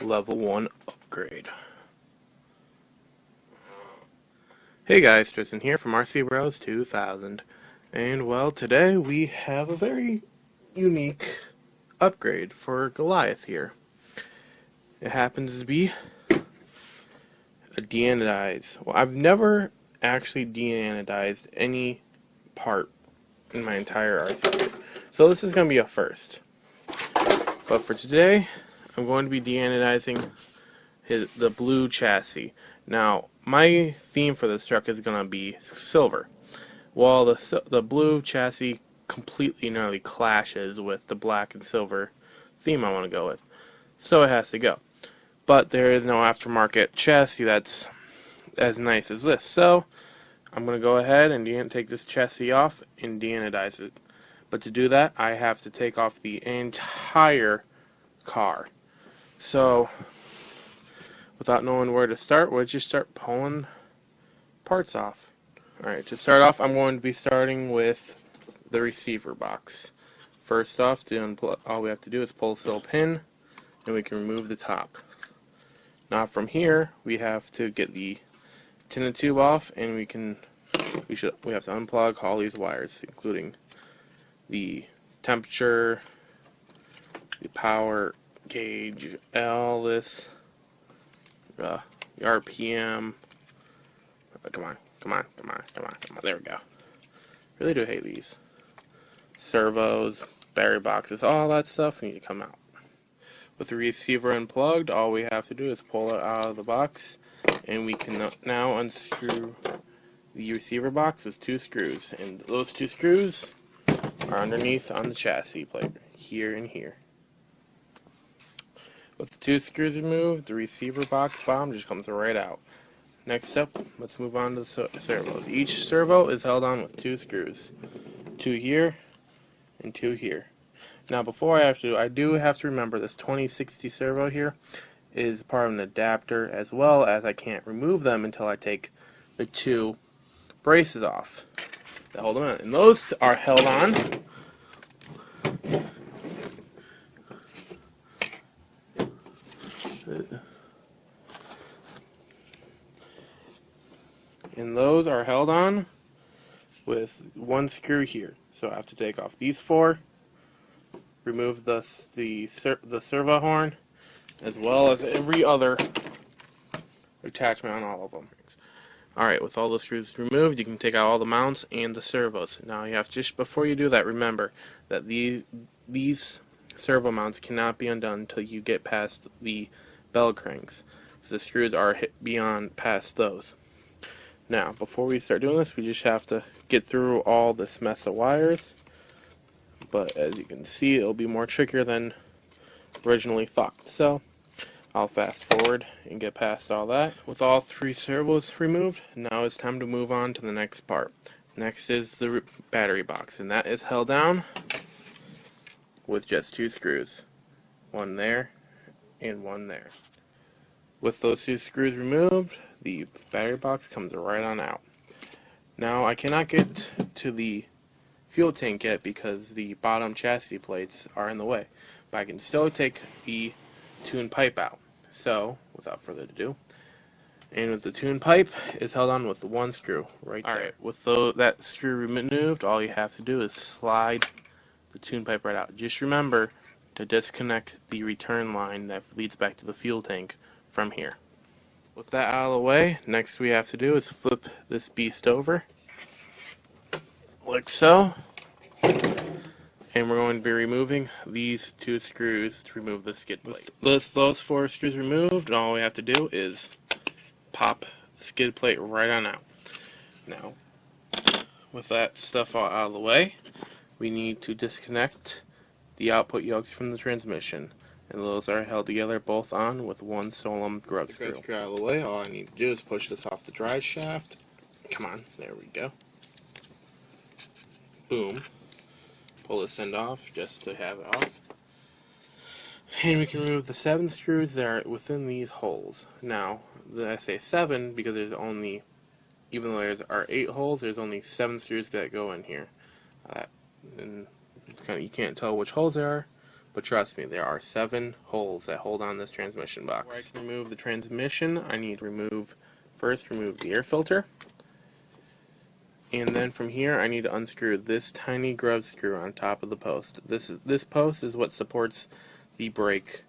level 1 upgrade. Hey guys, Tristan here from RC Bros 2000, and well, today we have a very unique upgrade for Goliath here. It happens to be a deanodize. Well, I've never actually deanodized any part in my entire RC kit, so this is going to be a first. But for today, I'm going to be deanodizing the blue chassis. Now, my theme for this truck is going to be silver. While the blue chassis completely nearly clashes with the black and silver theme I want to go with, so it has to go. But there is no aftermarket chassis that's as nice as this, so I'm going to go ahead and take this chassis off and deanodize it. But to do that, I have to take off the entire car. So, without knowing where to start, we'll just start pulling parts off. Alright, to start off, I'm going to be starting with the receiver box. First off, all we have to do is pull this little pin, and we can remove the top. Now from here, we have to get the tinted tube off, and we have to unplug all these wires, including the temperature, the power gauge, all this, the RPM. Come on. There we go. Really do hate these. Servos, battery boxes, all that stuff need to come out. With the receiver unplugged, all we have to do is pull it out of the box, and we can now unscrew the receiver box with 2 screws, and those 2 screws are underneath on the chassis plate, here and here. With the 2 screws removed, the receiver box bottom just comes right out. Next up, let's move on to the servos. Each servo is held on with 2 screws, 2 here and 2 here. Now before I do have to remember this 2060 servo here is part of an adapter, as well as I can't remove them until I take the 2 braces off that hold them in. And those are held on with 1 screw here. So I have to take off these 4, remove the servo horn, as well as every other attachment on all of them. Alright, with all the screws removed, you can take out all the mounts and the servos. Now you have before you do that, remember that these servo mounts cannot be undone until you get past the bell cranks. So the screws are past those. Now, before we start doing this, we just have to get through all this mess of wires. But as you can see, it'll be more trickier than originally thought. So, I'll fast forward and get past all that. With all 3 servos removed, now it's time to move on to the next part. Next is the battery box, and that is held down with just 2 screws. 1 there and 1 there. With those 2 screws removed, the battery box comes right on out. Now I cannot get to the fuel tank yet because the bottom chassis plates are in the way, but I can still take the tune pipe out. So, without further ado, and with the tune pipe is held on with 1 screw right there. Alright, with that screw removed, all you have to do is slide the tune pipe right out. Just remember to disconnect the return line that leads back to the fuel tank from here. With that out of the way, next we have to do is flip this beast over, like so, and we're going to be removing these 2 screws to remove the skid plate. With those 4 screws removed, all we have to do is pop the skid plate right on out. Now, with that stuff all out of the way, we need to disconnect the output yokes from the transmission. And those are held together both on with 1 Solom grub screw. Out of the way, all I need to do is push this off the drive shaft. Come on, there we go. Boom. Pull this end off just to have it off. And we can remove the 7 screws that are within these holes. Now, I say 7 because there's only, even though there are 8 holes, there's only 7 screws that go in here. And it's you can't tell which holes there are, But trust me, there are 7 holes that hold on this transmission box. Before I can remove the transmission, I need to first remove the air filter. And then from here, I need to unscrew this tiny grub screw on top of the post. This post is what supports the brake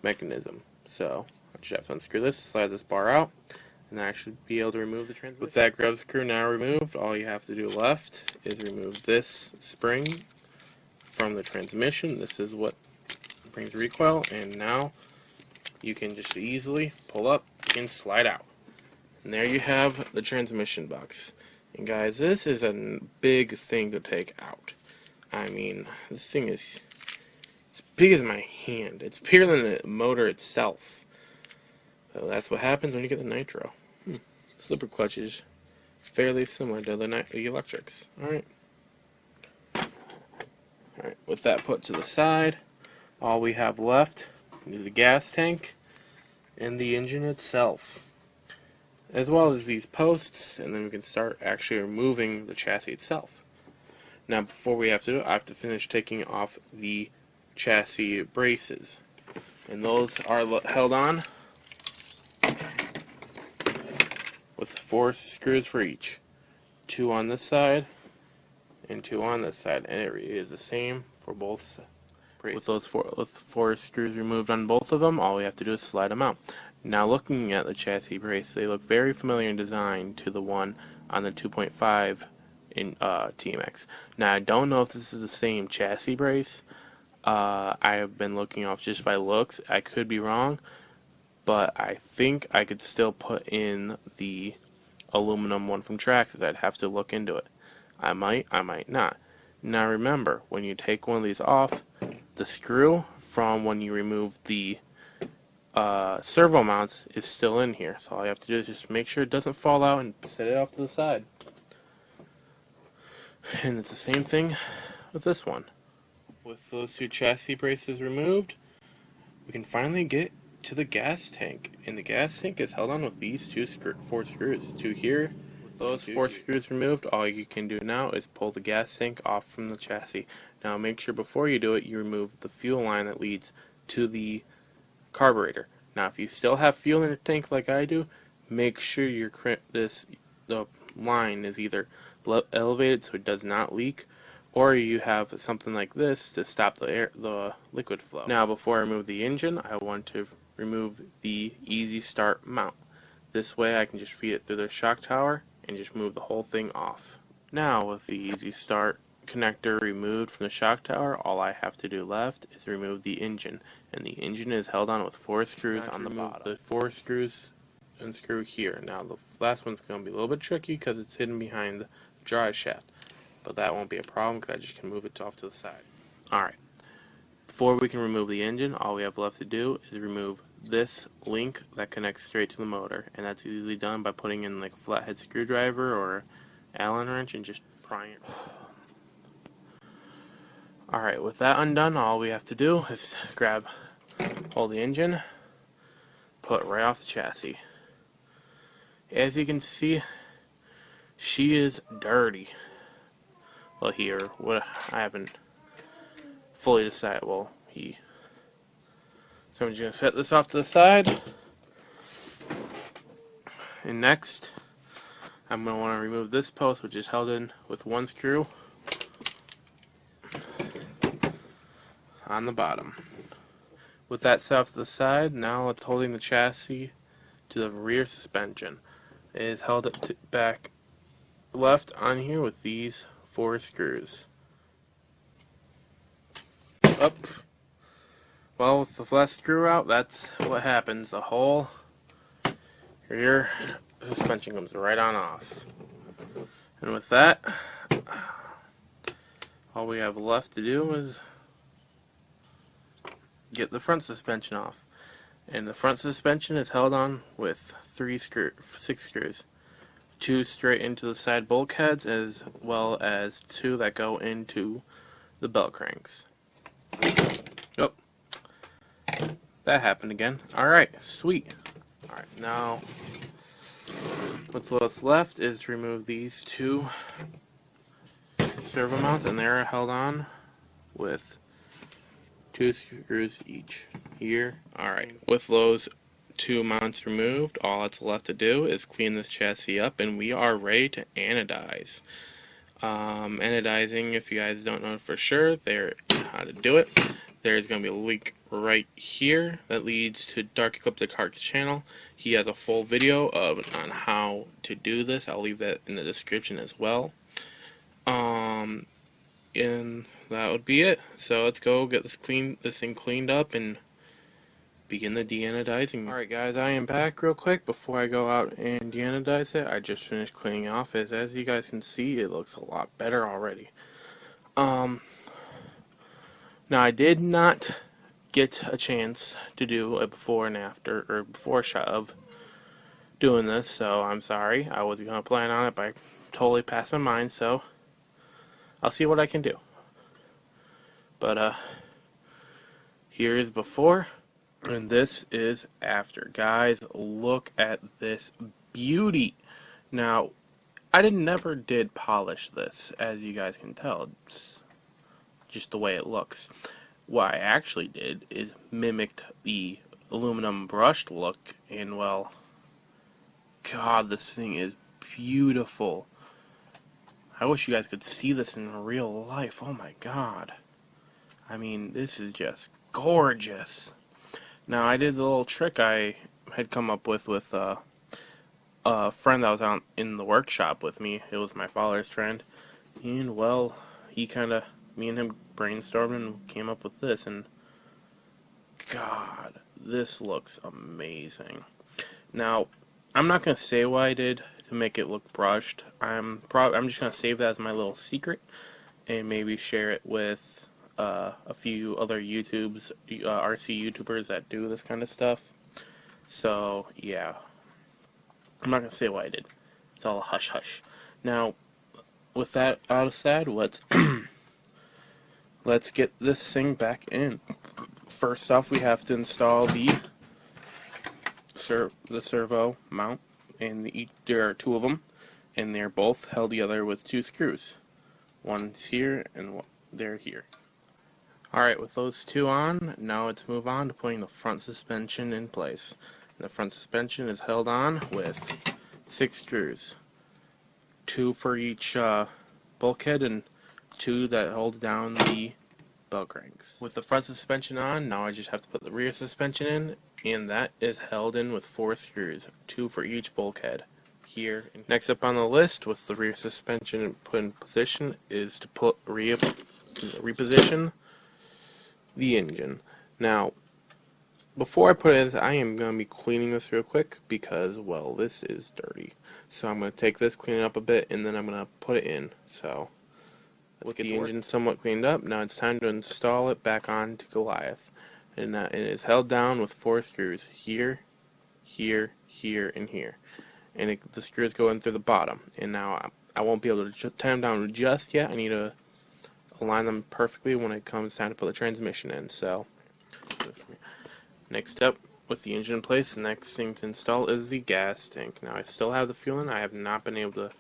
mechanism. So I just have to unscrew this, slide this bar out, and then I should be able to remove the transmission. With that grub screw now removed, all you have to do left is remove this spring from the transmission. This is what brings recoil, and now you can just easily pull up and slide out. And there you have the transmission box. And guys, this is a big thing to take out. I mean, this thing is as big as my hand. It's bigger than the motor itself. So that's what happens when you get the nitro. Slipper clutch is fairly similar to the electrics. Alright, with that put to the side, all we have left is the gas tank and the engine itself, as well as these posts, and then we can start actually removing the chassis itself. Now before we have to do it, I have to finish taking off the chassis braces, and those are held on with 4 screws for each. 2 on this side and 2 on this side, and it is the same for both braces. With 4 screws removed on both of them, all we have to do is slide them out. Now looking at the chassis brace, they look very familiar in design to the one on the 2.5 in T-Maxx. Now I don't know if this is the same chassis brace. I have been looking off just by looks. I could be wrong, but I think I could still put in the aluminum one from Traxxas. I'd have to look into it. I might not. Now remember, when you take one of these off, the screw from when you remove the servo mounts is still in here. So all you have to do is just make sure it doesn't fall out and set it off to the side. And it's the same thing with this one. With those 2 chassis braces removed, we can finally get to the gas tank. And the gas tank is held on with these 4 screws. 2 here. With those 4 screws removed, all you can do now is pull the gas tank off from the chassis. Now make sure before you do it, you remove the fuel line that leads to the carburetor. Now if you still have fuel in your tank like I do, make sure the line is either elevated so it does not leak, or you have something like this to stop the liquid flow. Now before I remove the engine, I want to remove the easy start mount. This way I can just feed it through the shock tower and just move the whole thing off. Now with the easy start connector removed from the shock tower, all I have to do left is remove the engine, and the engine is held on with 4 screws on the bottom. The 4 screws unscrew here. Now the last one's going to be a little bit tricky because it's hidden behind the drive shaft, but that won't be a problem because I just can move it off to the side. Alright, before we can remove the engine, all we have left to do is remove this link that connects straight to the motor, and that's easily done by putting in like a flathead screwdriver or Allen wrench and just prying it. Alright, with that undone, all we have to do is hold the engine, put it right off the chassis. As you can see, she is dirty. Well, I haven't fully decided. So I'm just going to set this off to the side. And next, I'm going to want to remove this post, which is held in with 1 screw on the bottom. With that set off to the side, now it's holding the chassis to the rear suspension. It is held back left on here with these 4 screws. Up. Well, with the last screw out, that's what happens. The whole rear suspension comes right on off. And with that, all we have left to do is get the front suspension off. And the front suspension is held on with 6 screws. 2 straight into the side bulkheads, as well as 2 that go into the belt cranks. Oh, that happened again. Alright, sweet. Alright, now what's left is to remove these 2 servo mounts, and they're held on with 2 screws each. Here. Alright, with those 2 mounts removed, all that's left to do is clean this chassis up, and we are ready to anodize. Anodizing, if you guys don't know for sure, how to do it. There's going to be a link right here that leads to Dark Ecliptic Heart's channel. He has a full video on how to do this. I'll leave that in the description as well. And that would be it. So let's go get this thing cleaned up and begin the deanodizing. Alright guys, I am back real quick before I go out and deanodize it. I just finished cleaning off. As you guys can see, it looks a lot better already. Now I did not get a chance to do a before and after, or before shot of doing this, so I'm sorry. I was going to plan on it, but I totally passed my mind, so I'll see what I can do. But here is before, and this is after. Guys, look at this beauty. Now, I never did polish this, as you guys can tell. It's just the way it looks. What I actually did is mimicked the aluminum brushed look, and well, God, this thing is beautiful. I wish you guys could see this in real life. Oh my God. I mean, this is just gorgeous. Now, I did the little trick I had come up with a friend that was out in the workshop with me. It was my father's friend. And, well, me and him brainstormed and came up with this. And, God, this looks amazing. Now, I'm not going to say what I did to make it look brushed. I'm just going to save that as my little secret and maybe share it with a few other RC YouTubers that do this kind of stuff. So, yeah. I'm not going to say what I did. It's all a hush-hush. Now, with that out of said, let's get this thing back in. First off, we have to install the servo mount, and there are 2 of them, and they're both held together with 2 screws. One's here, and they're here. Alright, with those 2 on, now let's move on to putting the front suspension in place. And the front suspension is held on with 6 screws. 2 for each bulkhead and 2 that hold down the belt cranks. With the front suspension on, now I just have to put the rear suspension in, and that is held in with 4 screws, 2 for each bulkhead. Here. Next up on the list, with the rear suspension put in position, is to reposition the engine. Now, before I put it in, I am going to be cleaning this real quick because, well, this is dirty. So I'm going to take this, clean it up a bit, and then I'm going to put it in. So, let's get the engine somewhat cleaned up. Now it's time to install it back onto Goliath. And it is held down with 4 screws. Here, here, here, and here. And the screws go in through the bottom. And now I won't be able to tie them down just yet. I need to align them perfectly when it comes time to put the transmission in. So, next up, with the engine in place, the next thing to install is the gas tank. Now I still have the fuel in. I have not been able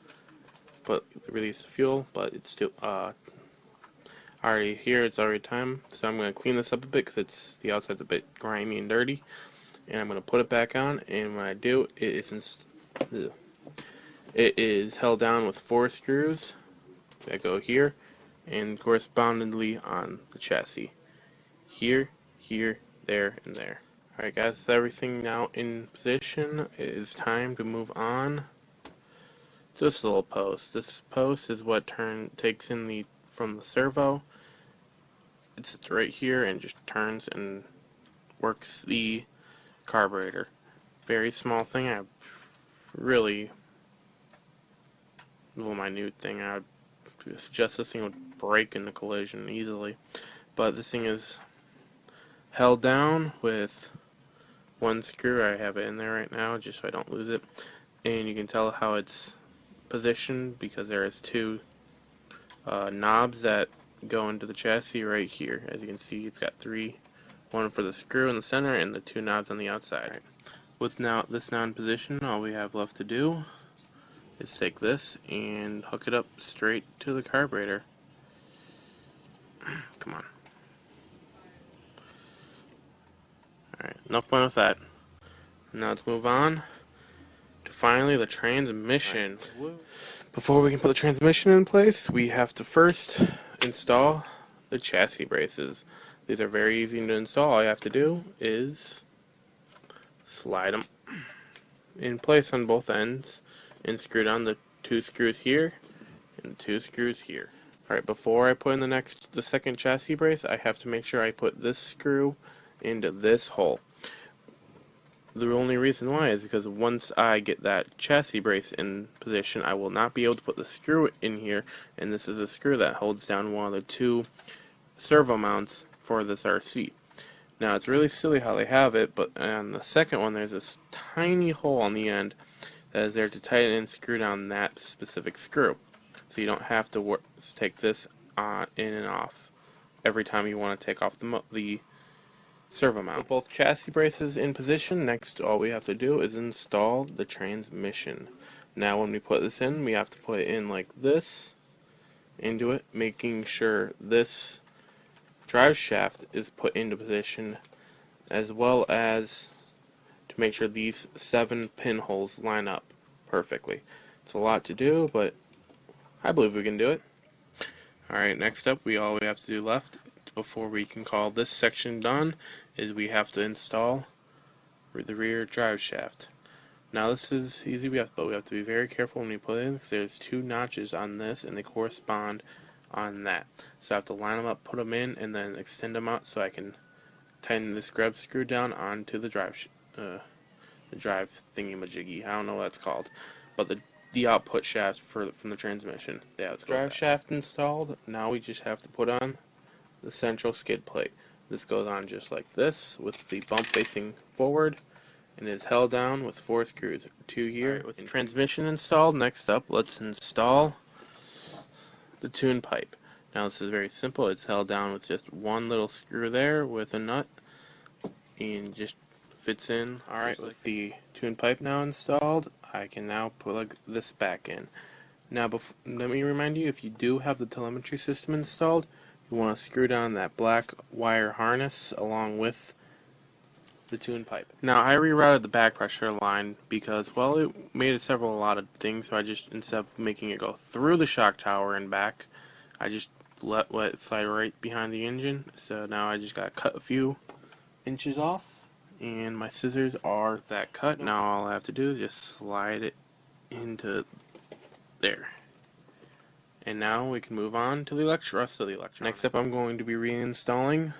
to release the fuel, but it's still already here. It's already time. So I'm going to clean this up a bit because the outside's a bit grimy and dirty. And I'm going to put it back on. And when I do, it is held down with 4 screws that go here and correspondingly on the chassis. Here, here, there, and there. Alright guys, with everything now in position, it is time to move on to this little post. This post is what takes in from the servo. It's right here and just turns and works the carburetor. Very small thing. I really little minute thing. I would suggest this thing would break in a collision easily, but this thing is held down with 1 screw. I have it in there right now just so I don't lose it, and you can tell how it's positioned because there is 2 knobs that go into the chassis right here. As you can see, it's got 3, 1 for the screw in the center and the 2 knobs on the outside. Right. With this now in position, all we have left to do is take this and hook it up straight to the carburetor. Come on. Alright, enough fun with that. Now let's move on to finally the transmission. Right. Before we can put the transmission in place, we have to first install the chassis braces. These are very easy to install. All you have to do is slide them in place on both ends and screw down the 2 screws here and the 2 screws here. Alright, before I put in the second chassis brace, I have to make sure I put this screw into this hole. The only reason why is because once I get that chassis brace in position, I will not be able to put the screw in here, and this is a screw that holds down one of the 2 servo mounts for this RC. Now it's really silly how they have it, but on the second one there's this tiny hole on the end that is there to tighten and screw down that specific screw. So you don't have to take this in and off every time you want to take off the servo mount. With both chassis braces in position, next all we have to do is install the transmission. Now when we put this in, we have to put it in like this into it, making sure this drive shaft is put into position, as well as to make sure these 7 pinholes line up perfectly. It's a lot to do, but I believe we can do it. Alright, next up, all we have to do left before we can call this section done is we have to install the rear drive shaft. Now this is easy, but we have to be very careful when we put it in, because there's 2 notches on this and they correspond on that. So I have to line them up, put them in, and then extend them out so I can tighten this grub screw down onto the drive thingy-majiggy. I don't know what that's called, but the output shaft from the transmission. Yeah, it's drive shaft installed. Now we just have to put on the central skid plate. This goes on just like this, with the bump facing forward, and is held down with 4 screws. 2 here. Right, with the transmission installed, next up, let's install the tune pipe. Now this is very simple. It's held down with just 1 little screw there with a nut, and just fits in. Alright, with the tune pipe now installed, I can now plug this back in. Now let me remind you, if you do have the telemetry system installed, you want to screw down that black wire harness along with the tune pipe. Now I rerouted the back pressure line because, well, it made a lot of things, so I just, instead of making it go through the shock tower and back, I just let it slide right behind the engine. So now I just got to cut a few inches off, and my scissors are that cut. Now all I have to do is just slide it into there. And now we can move on to the rest of the electronics. Next up, I'm going to be reinstalling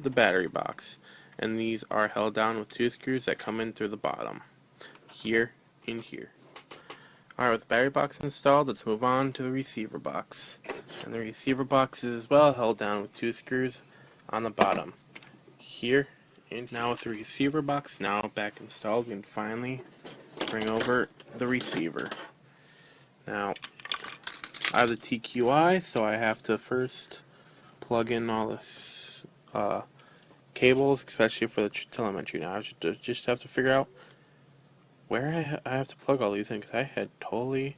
the battery box, and these are held down with 2 screws that come in through the bottom, here and here. Alright, with the battery box installed, let's move on to the receiver box. And the receiver box is as well held down with 2 screws on the bottom, here. And now with the receiver box now back installed, we can finally bring over the receiver. Now, I have the TQI, so I have to first plug in all this cables, especially for the telemetry. Now I just have to figure out where I have to plug all these in, because I had totally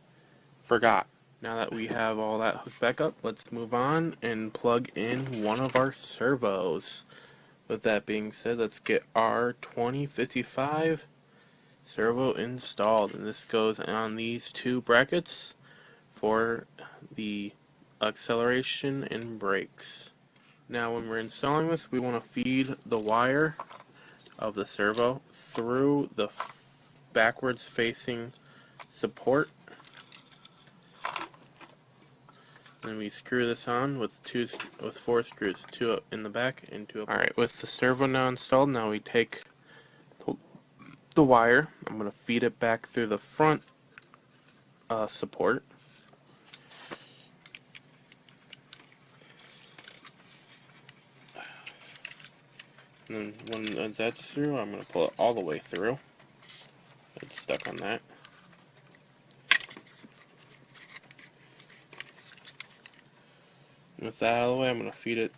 forgot. Now that we have all that hooked back up, let's move on and plug in one of our servos. With that being said, let's get our 2055 servo installed, and this goes on these 2 brackets for the acceleration and brakes. Now when we're installing this, we want to feed the wire of the servo through the backwards facing support, and we screw this on with 4 screws, 2 up in the back and 2 up. Alright, with the servo now installed, now we take the wire. I'm going to feed it back through the front support. And then when that's through, I'm going to pull it all the way through. It's stuck on that. With that out of the way, I'm going to feed it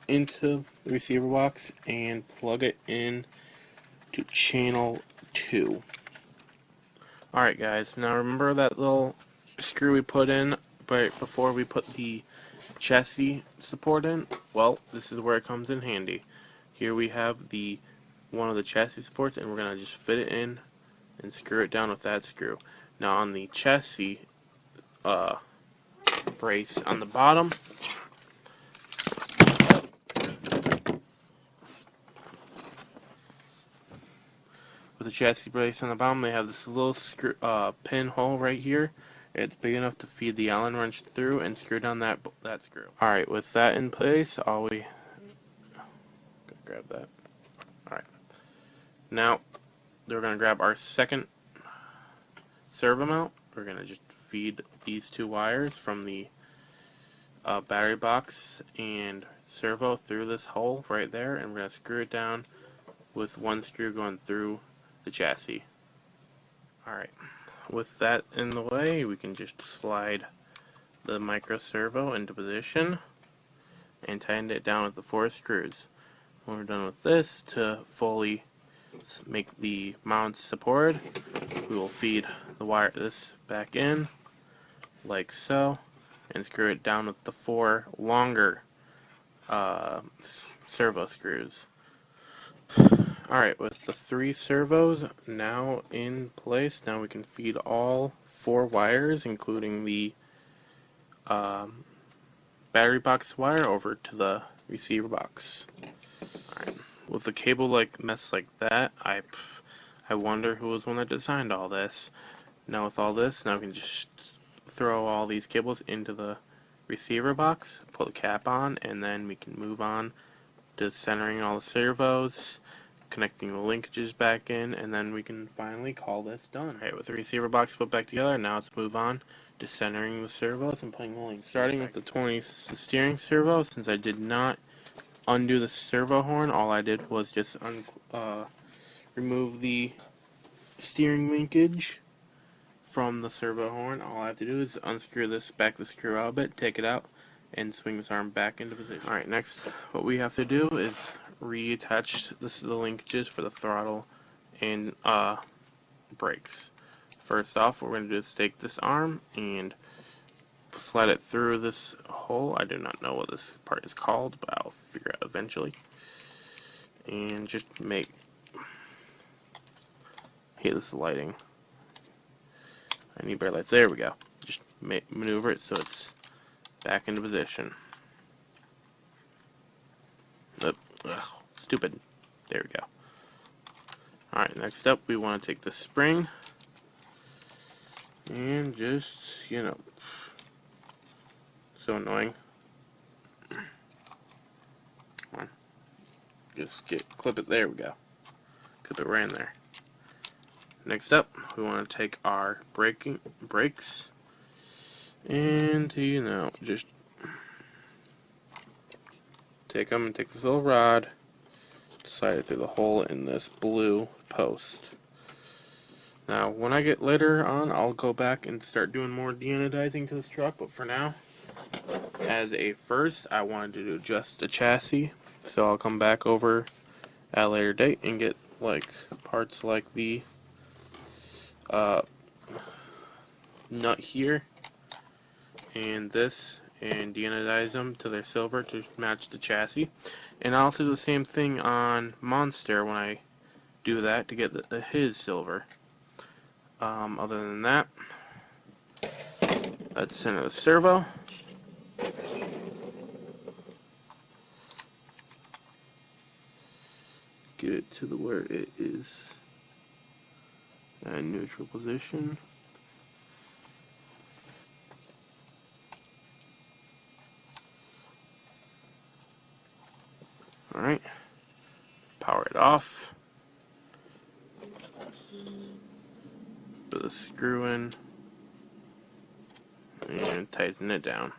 into the receiver box and plug it in to channel 2. Alright guys, now remember that little screw we put in before we put the chassis support in? Well, this is where it comes in handy. Here we have the one of the chassis supports, and we're going to just fit it in and screw it down with that screw. Now on the chassis brace on the bottom, with the chassis brace on the bottom, they have this little screw, pinhole right here. It's big enough to feed the Allen wrench through and screw down that screw. Alright, with that in place, grab that. Alright. Now, we're going to grab our second servo mount. We're going to just feed these two wires from the battery box and servo through this hole right there, and we're going to screw it down with one screw going through the chassis. Alright, with that in the way, we can just slide the micro servo into position and tighten it down with the 4 screws. When we're done with this, to fully make the mounts supported, we will feed this back in like so and screw it down with the 4 longer servo screws. Alright, with the 3 servos now in place, now we can feed all 4 wires, including the battery box wire, over to the receiver box. Alright, with a cable mess like that, I wonder who was the one that designed all this. Now with all this, now we can just throw all these cables into the receiver box, pull the cap on, and then we can move on to centering all the servos, connecting the linkages back in, and then we can finally call this done. Alright, with the receiver box put back together, now let's move on to centering the servos and putting the links. Starting with the steering servo, since I did not undo the servo horn, all I did was just remove the steering linkage from the servo horn. All I have to do is unscrew this, back the screw out a bit, take it out, and swing this arm back into position. Alright, next what we have to do is reattach the linkages for the throttle and brakes. First off, what we're going to do is take this arm and slide it through this hole. I do not know what this part is called, but I'll figure out eventually. And just hey, this is lighting. I need bright lights. There we go. Just maneuver it so it's back into position. Ugh, stupid. There we go. Alright, next up we want to take the spring and just, so annoying. Come on. Just clip it. There we go. Clip it right in there. Next up, we want to take our brakes and, just take them and take this little rod, slide it through the hole in this blue post. Now, when I get later on, I'll go back and start doing more deanodizing to this truck, but for now, as a first, I wanted to do just a chassis, so I'll come back over at a later date and get parts like the nut here and this, and deanodize them to their silver to match the chassis. And I'll also do the same thing on Monster when I do that to get his silver. Other than that, let's center the servo. Get it to where it is at neutral position. Alright, power it off, put the screw in, and tighten it down.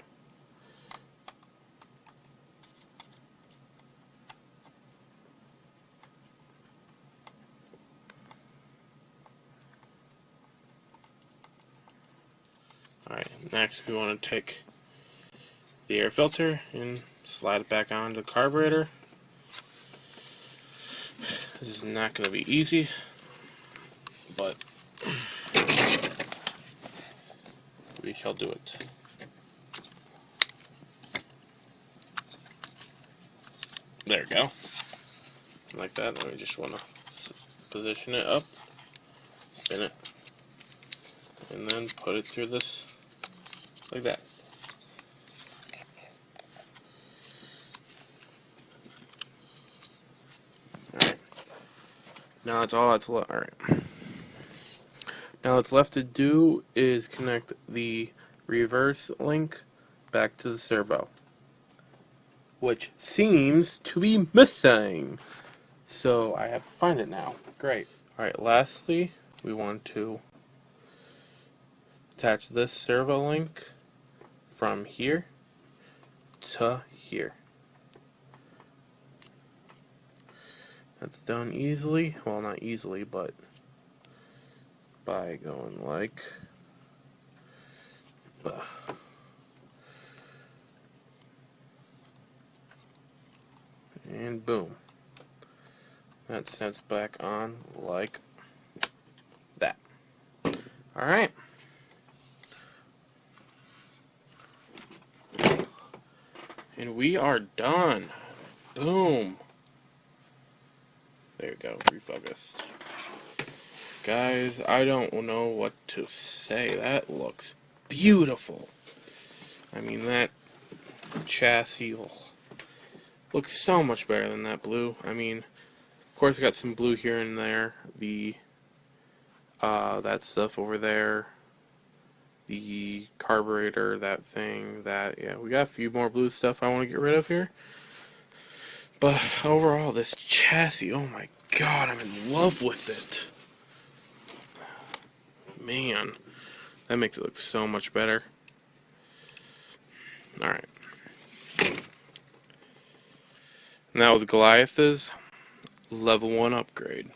Alright, next we want to take the air filter and slide it back onto the carburetor. This is not going to be easy, but we shall do it. There we go. like that. Then we just want to position it up, spin it, and then put it through this like that. Alright. Now that's all that's left. Alright. Now what's left to do is connect the reverse link back to the servo, which seems to be missing. So I have to find it now. Great. Alright, lastly, we want to attach this servo link from here to here. That's done easily. Well, not easily, but by going like and boom. That sets back on like that. Alright. And we are done. Boom. There we go, refocused. Guys, I don't know what to say. That looks beautiful. I mean, that chassis looks so much better than that blue. I mean, of course, we got some blue here and there. That stuff over there. The carburetor, that thing, yeah, we got a few more blue stuff I want to get rid of here. But overall, this chassis, oh my god, I'm in love with it. Man, that makes it look so much better. Alright. Now with Goliath is level 1 upgrade.